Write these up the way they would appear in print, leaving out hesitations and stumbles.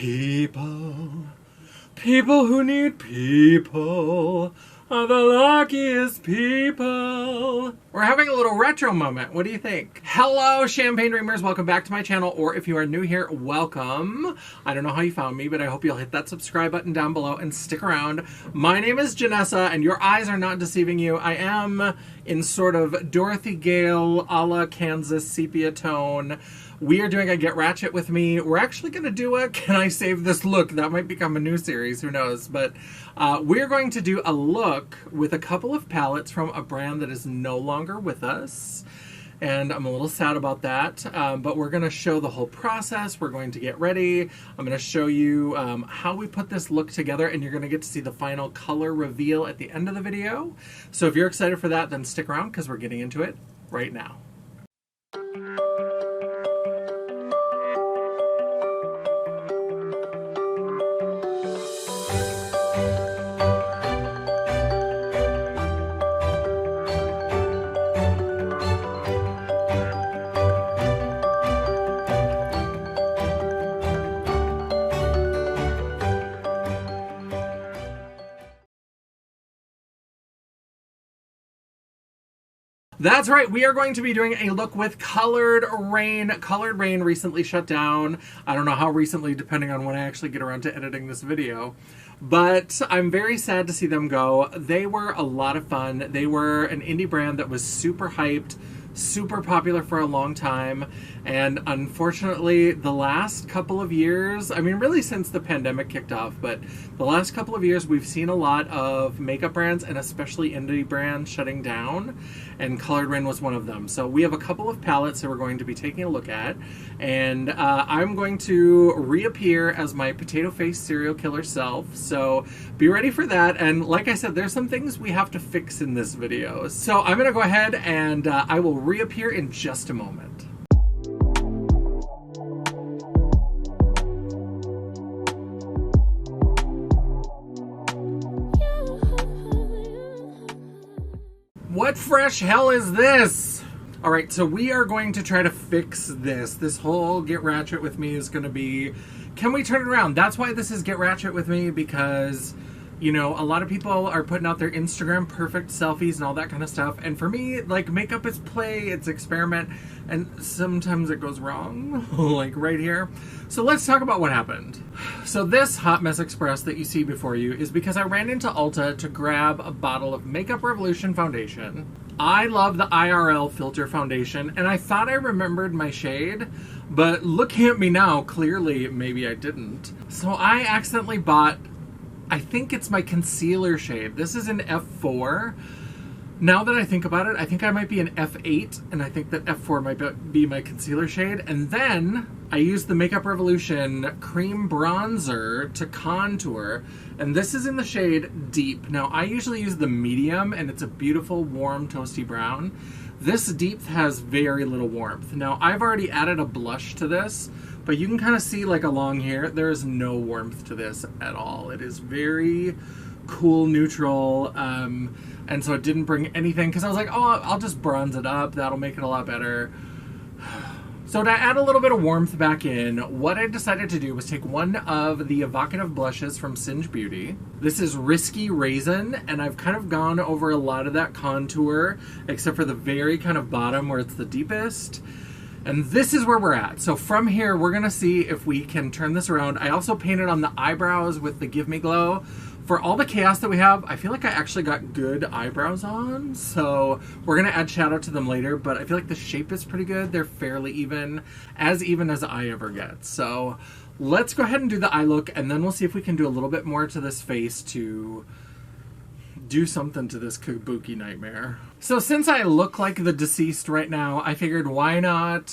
People, people who need people are the luckiest people. We're having a little retro moment. What do you think? Hello, Champagne Dreamers. Welcome back to my channel, or if you are new here, welcome. I don't know how you found me, but I hope you'll hit that subscribe button down below and stick around. My name is Janessa, and your eyes are not deceiving you. I am in sort of Dorothy Gale a la Kansas sepia tone. We are doing a Get Ratchet with me. We're actually going to do a Can I Save This Look? That might become a new series, who knows? But we're going to do a look with a couple of palettes from a brand that is no longer with us. And I'm a little sad about that. But we're going to show the whole process. We're going to get ready. I'm going to show you how we put this look together. And you're going to get to see the final color reveal at the end of the video. So if you're excited for that, then stick around because we're getting into it right now. That's right, we are going to be doing a look with Colored Raine. Colored Raine recently shut down. I don't know how recently, depending on when I actually get around to editing this video. But I'm very sad to see them go. They were a lot of fun. They were an indie brand that was super hyped, super popular for a long time, and unfortunately the last couple of years, I mean really since the pandemic kicked off, but the last couple of years we've seen a lot of makeup brands and especially indie brands shutting down, and Colored Raine was one of them. So we have a couple of palettes that we're going to be taking a look at, and I'm going to reappear as my potato face serial killer self, so be ready for that. And like I said, there's some things we have to fix in this video, so I'm gonna go ahead and I will reappear in just a moment. What fresh hell is this? All right, so we are going to try to fix this. This whole Get Ratchet with me is going to be, can we turn it around? That's why this is Get Ratchet with me, because, you know, a lot of people are putting out their Instagram perfect selfies and all that kind of stuff. And for me, like, makeup is play, it's experiment, and sometimes it goes wrong, like right here. So let's talk about what happened. So this Hot Mess Express that you see before you is because I ran into Ulta to grab a bottle of Makeup Revolution foundation. I love the IRL filter foundation, and I thought I remembered my shade, but looking at me now, clearly maybe I didn't. So I accidentally bought, I think it's my concealer shade. This is an F4. Now that I think about it, I think I might be an F8, and I think that F4 might be my concealer shade. And then I used the Makeup Revolution cream bronzer to contour, and this is in the shade Deep. Now, I usually use the medium, and it's a beautiful, warm, toasty brown. This Deep has very little warmth. Now, I've already added a blush to this, but you can kind of see, like, along here, there is no warmth to this at all. It is very cool, neutral, and so it didn't bring anything, because I was like, oh, I'll just bronze it up. That'll make it a lot better. So to add a little bit of warmth back in, what I decided to do was take one of the evocative blushes from Singe Beauty. This is Risky Raisin, and I've kind of gone over a lot of that contour, except for the very kind of bottom where it's the deepest. And this is where we're at. So from here, we're gonna see if we can turn this around. I also painted on the eyebrows with the Give Me Glow. For all the chaos that we have, I feel like I actually got good eyebrows on, so we're gonna add shadow to them later, but I feel like the shape is pretty good. They're fairly even as I ever get. So let's go ahead and do the eye look, and then we'll see if we can do a little bit more to this face to do something to this kabuki nightmare. So since I look like the deceased right now, I figured why not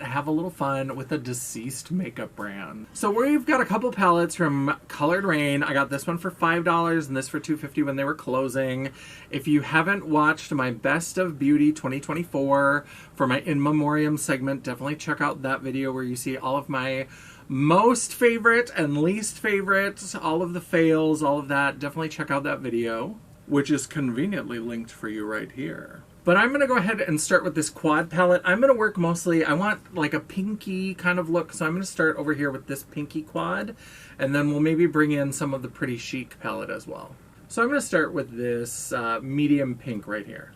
have a little fun with a deceased makeup brand. So we've got a couple palettes from Colored Raine. I got this one for $5 and this for $2.50 when they were closing. If you haven't watched my Best of Beauty 2024 for my In Memoriam segment, definitely check out that video where you see all of my most favorite and least favorite, all of the fails, all of that. Definitely check out that video, which is conveniently linked for you right here. But I'm going to go ahead and start with this quad palette. I'm going to work mostly, I want like a pinky kind of look, so I'm going to start over here with this pinky quad, and then we'll maybe bring in some of the Pretty Chic palette as well. So I'm going to start with this medium pink right here.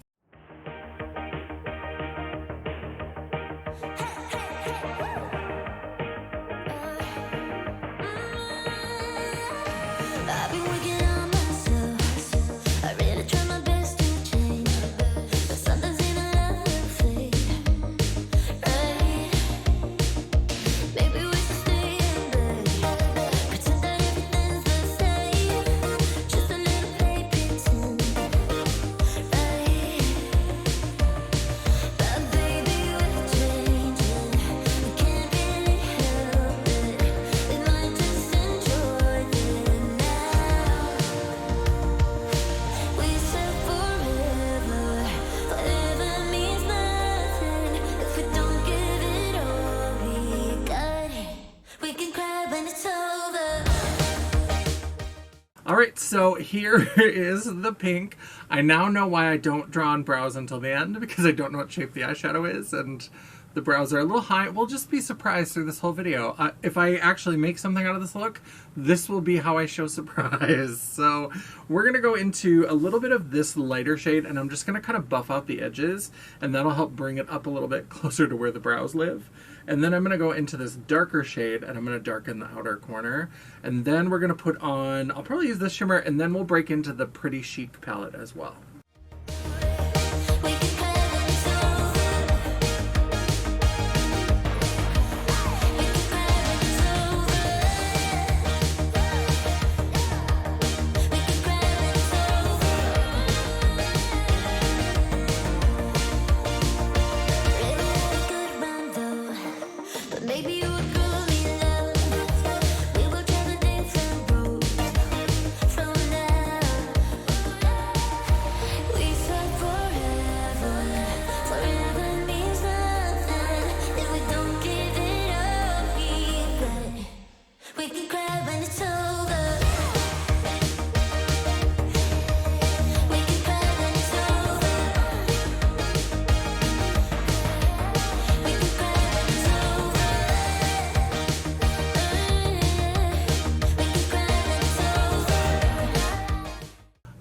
Alright, so here is the pink. I now know why I don't draw on brows until the end, because I don't know what shape the eyeshadow is, and the brows are a little high. We'll just be surprised through this whole video. If I actually make something out of this look, this will be how I show surprise. So we're going to go into a little bit of this lighter shade, and I'm just going to kind of buff out the edges, and that'll help bring it up a little bit closer to where the brows live. And then I'm going to go into this darker shade, and I'm going to darken the outer corner. And then we're going to put on, I'll probably use this shimmer, and then we'll break into the Pretty Chic palette as well.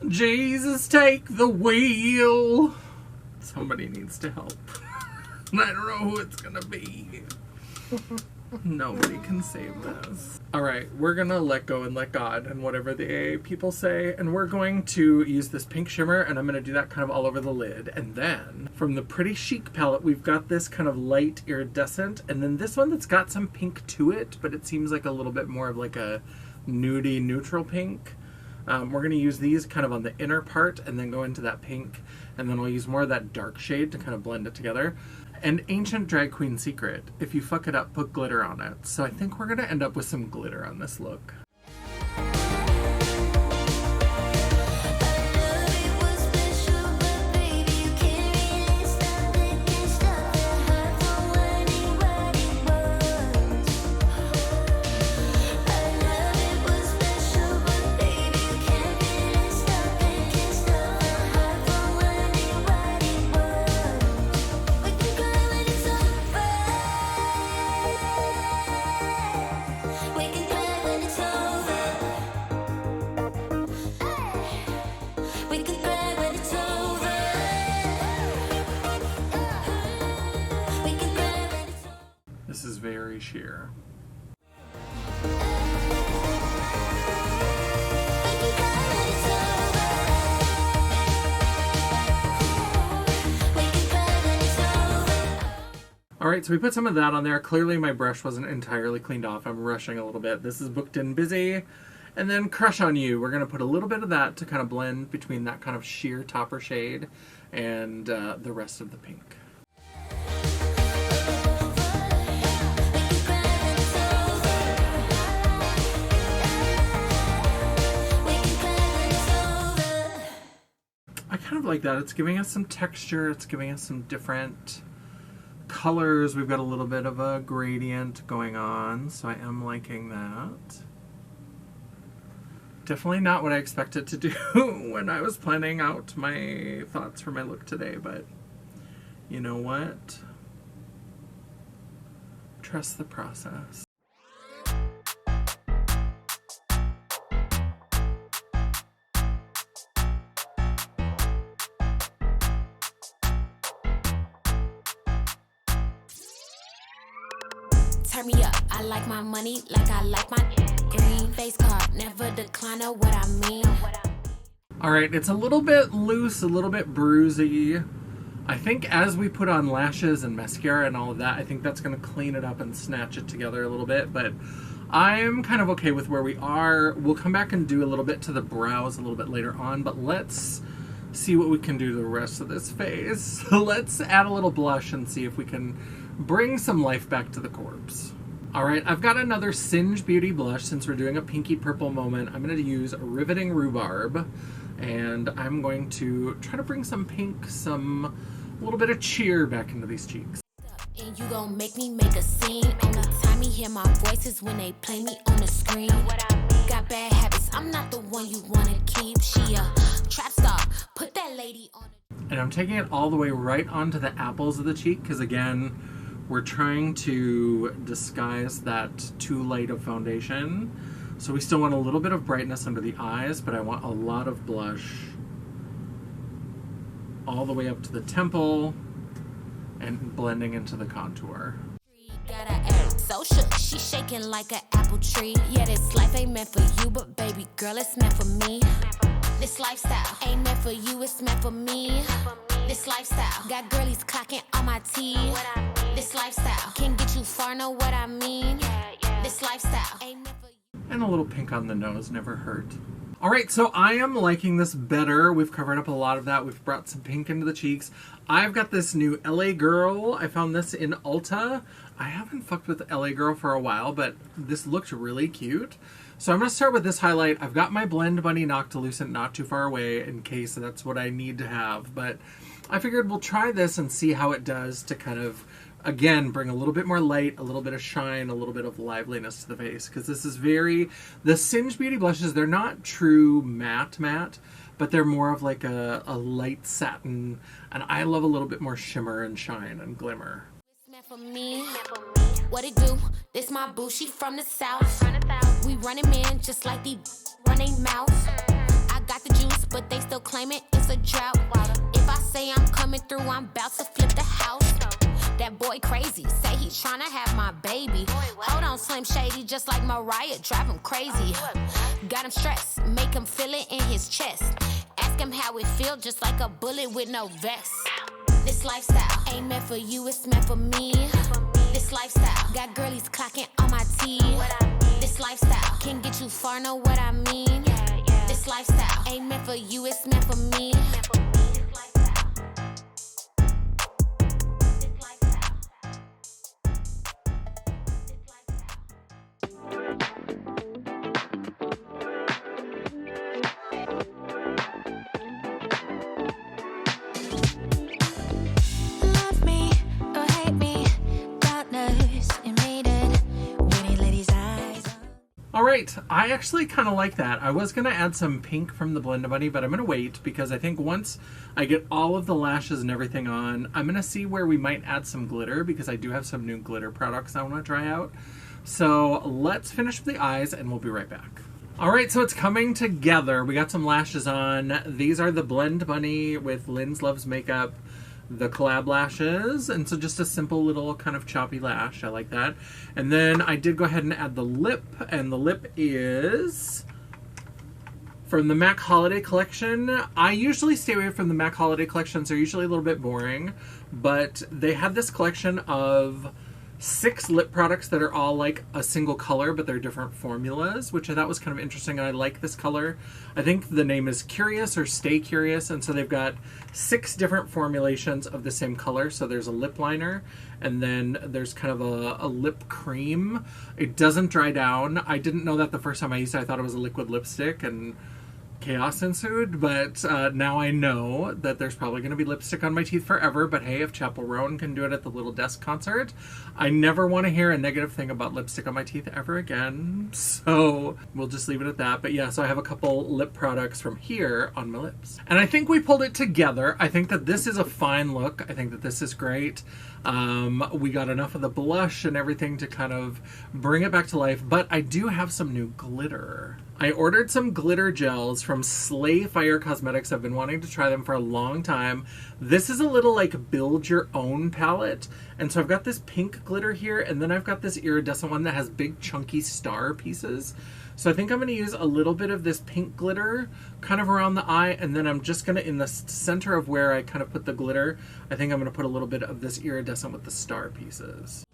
Jesus, take the wheel. Somebody needs to help. I don't know who it's gonna be. Nobody can save this. Alright, we're gonna let go and let God and whatever the AA people say, and we're going to use this pink shimmer, and I'm gonna do that kind of all over the lid. And then from the Pretty Chic palette, we've got this kind of light iridescent, and then this one that's got some pink to it, but it seems like a little bit more of like a nudie neutral pink. We're going to use these kind of on the inner part and then go into that pink, and then we'll use more of that dark shade to kind of blend it together. And ancient drag queen secret, if you fuck it up, put glitter on it. So I think we're going to end up with some glitter on this look. This is very sheer. Alright, so we put some of that on there. Clearly my brush wasn't entirely cleaned off. I'm rushing a little bit. This is Booked and Busy. And then Crush on You. We're going to put a little bit of that to kind of blend between that kind of sheer topper shade and the rest of the pink. I kind of like that. It's giving us some texture. It's giving us some different colors. We've got a little bit of a gradient going on, so I am liking that. Definitely not what I expected to do when I was planning out my thoughts for my look today, but you know what? Trust the process. Turn me up, I like my money like I like my green face card, never decline of what I mean. Alright, it's a little bit loose, a little bit bruisey. I think as we put on lashes and mascara and all of that, I think that's going to clean it up and snatch it together a little bit, but I'm kind of okay with where we are. We'll come back and do a little bit to the brows a little bit later on, but let's see what we can do to the rest of this face. So let's add a little blush and see if we can bring some life back to the corpse. Alright, I've got another Singe Beauty blush. Since we're doing a pinky purple moment, I'm going to use Riveting Rhubarb, and I'm going to try to bring some pink, a little bit of cheer back into these cheeks. And you gon' make me make a scene. Only time you hear my voice is when they play me on the screen. Got bad habits, I'm not the one you wanna keep. She a trap star, put that lady on it. And I'm taking it all the way right onto the apples of the cheek, because again, we're trying to disguise that too light of foundation. So we still want a little bit of brightness under the eyes, but I want a lot of blush all the way up to the temple and blending into the contour. Got her ass so shook, she shaking like an apple tree. Yeah, this life ain't meant for you, but baby girl, it's meant for me. This lifestyle ain't meant for you, it's meant for me. This lifestyle got girlies clocking on my teeth. This lifestyle can get you far, know what I mean? This lifestyle ain't meant for you. And a little pink on the nose never hurt. Alright, so I am liking this better. We've covered up a lot of that. We've brought some pink into the cheeks. I've got this new LA Girl. I found this in Ulta. I haven't fucked with LA Girl for a while, but this looked really cute. So I'm going to start with this highlight. I've got my Blend Bunny Noctilucent not too far away in case that's what I need to have. But I figured we'll try this and see how it does to kind of, again, bring a little bit more light, a little bit of shine, a little bit of liveliness to the face. Because this is the Singe Beauty blushes, they're not true matte, but they're more of like a light satin. And I love a little bit more shimmer and shine and glimmer. It's meant for me. What it do? This my boo, she from the south. We running man just like the running mouth. I got the juice, but they still claim it's a drought. If I say I'm coming through, I'm about to flip the house. That boy crazy, say he tryna have my baby. Hold on, Slim Shady, just like Mariah, drive him crazy. Got him stressed, make him feel it in his chest. Ask him how it feel, just like a bullet with no vest. This lifestyle ain't meant for you, it's meant for me. This lifestyle got girlies clocking on my teeth. This lifestyle can get you far, know what I mean? This lifestyle ain't meant for you, it's meant for me. Alright, I actually kind of like that. I was going to add some pink from the Blend Bunny, but I'm going to wait because I think once I get all of the lashes and everything on, I'm going to see where we might add some glitter because I do have some new glitter products I want to try out. So let's finish with the eyes and we'll be right back. Alright, so it's coming together. We got some lashes on. These are the Blend Bunny with Lynn's Loves Makeup, the collab lashes, and so just a simple little kind of choppy lash. I like that. And then I did go ahead and add the lip, and the lip is from the MAC Holiday Collection. I usually stay away from the MAC Holiday Collections. They're usually a little bit boring, but they had this collection of 6 lip products that are all like a single color, but they're different formulas, which I thought was kind of interesting. I like this color. I think the name is Curious or Stay Curious, and so they've got 6 different formulations of the same color. So there's a lip liner, and then there's kind of a lip cream. It doesn't dry down. I didn't know that the first time I used it. I thought it was a liquid lipstick, and chaos ensued, but now I know that there's probably going to be lipstick on my teeth forever, but hey, if Chapel Roan can do it at the Little Desk concert, I never want to hear a negative thing about lipstick on my teeth ever again, so we'll just leave it at that. But yeah, so I have a couple lip products from here on my lips. And I think we pulled it together. I think that this is a fine look. I think that this is great. We got enough of the blush and everything to kind of bring it back to life, but I do have some new glitter. I ordered some glitter gels from Slayfire Cosmetics. I've been wanting to try them for a long time. This is a little like build your own palette. And so I've got this pink glitter here, and then I've got this iridescent one that has big chunky star pieces. So I think I'm going to use a little bit of this pink glitter kind of around the eye, and then I'm just going to, in the center of where I kind of put the glitter, I think I'm going to put a little bit of this iridescent with the star pieces.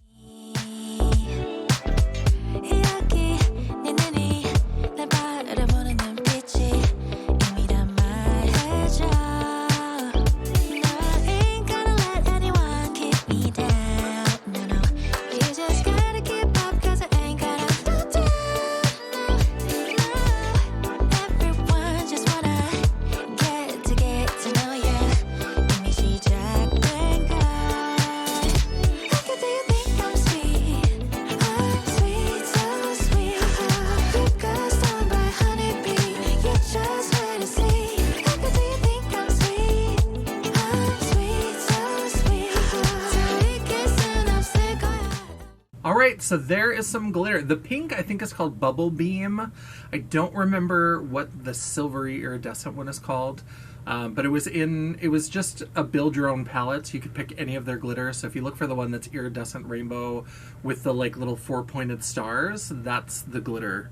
Alright, so there is some glitter. The pink I think is called Bubble Beam. I don't remember what the silvery iridescent one is called. But it was just a build your own palette, so you could pick any of their glitter. So if you look for the one that's iridescent rainbow with the like little 4-pointed stars, that's the glitter.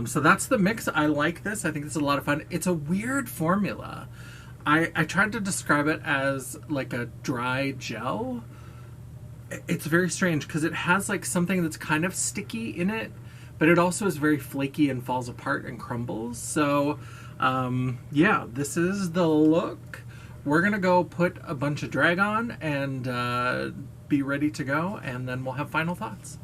So that's the mix. I like this. I think it's a lot of fun. It's a weird formula. I tried to describe it as like a dry gel. It's very strange because it has like something that's kind of sticky in it, but it also is very flaky and falls apart and crumbles. So yeah, this is the look. We're gonna go put a bunch of drag on and be ready to go, and then we'll have final thoughts.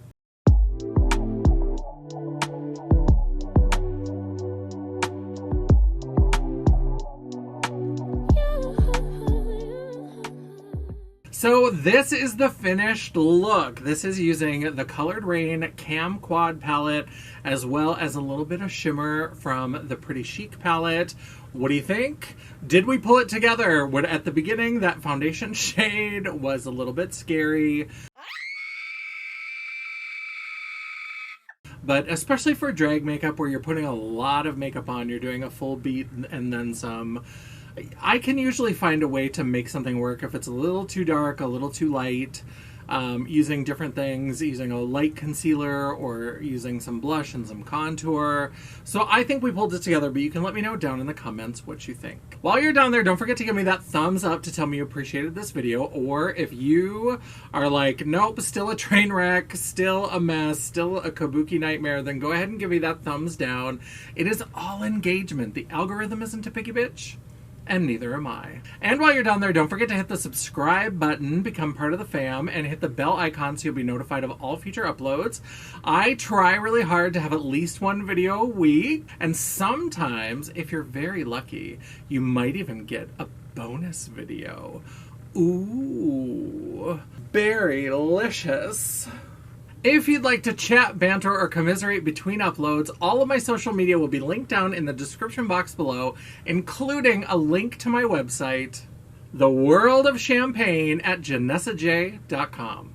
So this is the finished look. This is using the Colored Raine Cam Quad palette, as well as a little bit of shimmer from the Pretty Chic palette. What do you think? Did we pull it together? At the beginning, that foundation shade was a little bit scary. But especially for drag makeup, where you're putting a lot of makeup on, you're doing a full beat and then some, I can usually find a way to make something work if it's a little too dark, a little too light, using different things, using a light concealer or using some blush and some contour. So I think we pulled it together, but you can let me know down in the comments what you think. While you're down there, don't forget to give me that thumbs up to tell me you appreciated this video, or if you are like, nope, still a train wreck, still a mess, still a kabuki nightmare, then go ahead and give me that thumbs down. It is all engagement. The algorithm isn't a picky bitch. And neither am I. And while you're down there, don't forget to hit the subscribe button, become part of the fam, and hit the bell icon so you'll be notified of all future uploads. I try really hard to have at least one video a week, and sometimes, if you're very lucky, you might even get a bonus video. Ooh, very delicious. If you'd like to chat, banter, or commiserate between uploads, all of my social media will be linked down in the description box below, including a link to my website, The World of Champagne at JanessaJaye.com.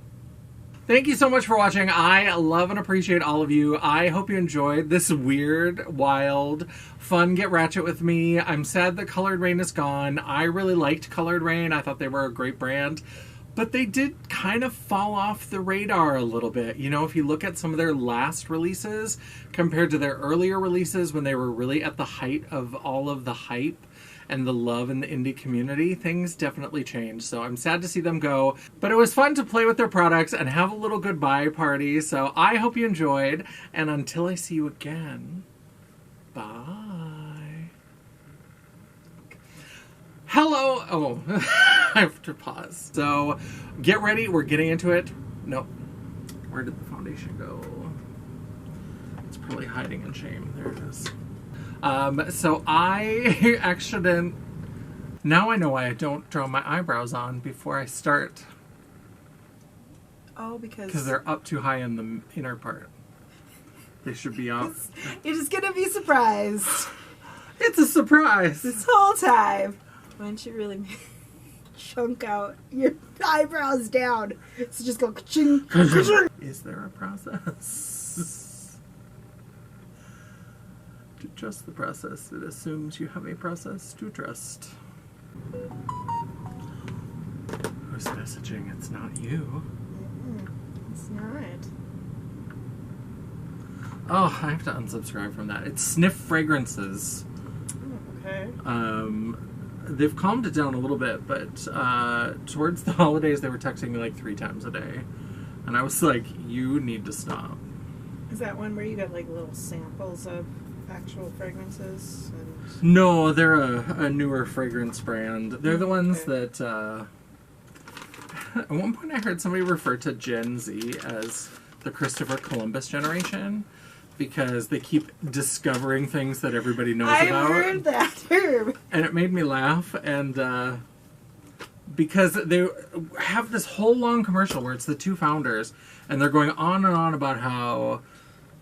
Thank you so much for watching. I love and appreciate all of you. I hope you enjoyed this weird, wild, fun Get Ratchet with me. I'm sad that Colored Raine is gone. I really liked Colored Raine. I thought they were a great brand. But they did kind of fall off the radar a little bit. You know, if you look at some of their last releases compared to their earlier releases when they were really at the height of all of the hype and the love in the indie community, things definitely changed. So I'm sad to see them go. But it was fun to play with their products and have a little goodbye party. So I hope you enjoyed. And until I see you again, bye. Hello. Oh, I have to pause. So get ready. We're getting into it. Nope. Where did the foundation go? It's probably hiding in shame. There it is. So I actually now I know why I don't draw my eyebrows on before I start. Oh, because they're up too high in the inner part. They should be off. You're just gonna be surprised. It's a surprise. This whole time. Why don't you really chunk out your eyebrows down? So just go ka-ching, ka-ching. Is there a process? To trust the process, it assumes you have a process to trust. Who's messaging? It's not you. It's not. Oh, I have to unsubscribe from that. It's Sniff Fragrances. Okay. They've calmed it down a little bit, but towards the holidays they were texting me like 3 times a day. And I was like, you need to stop. Is that one where you got like little samples of actual fragrances? And... No, they're a newer fragrance brand. They're the ones that... at one point I heard somebody refer to Gen Z as the Christopher Columbus generation because they keep discovering things that everybody knows about. I've heard that term. And it made me laugh, and because they have this whole long commercial where it's the 2 founders, and they're going on and on about how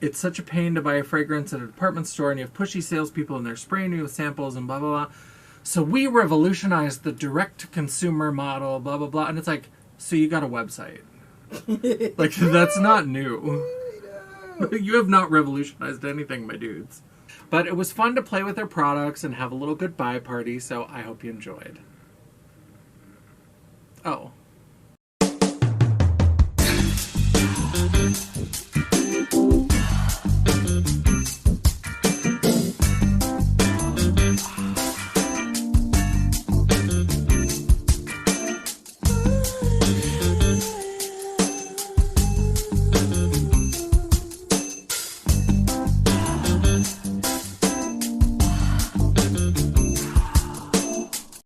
it's such a pain to buy a fragrance at a department store, and you have pushy salespeople, and they're spraying you with samples, and blah, blah, blah. So we revolutionized the direct-to-consumer model, blah, blah, blah. And it's like, so you got a website. Like, that's not new. You have not revolutionized anything, my dudes. But it was fun to play with their products and have a little goodbye party, so I hope you enjoyed. Oh.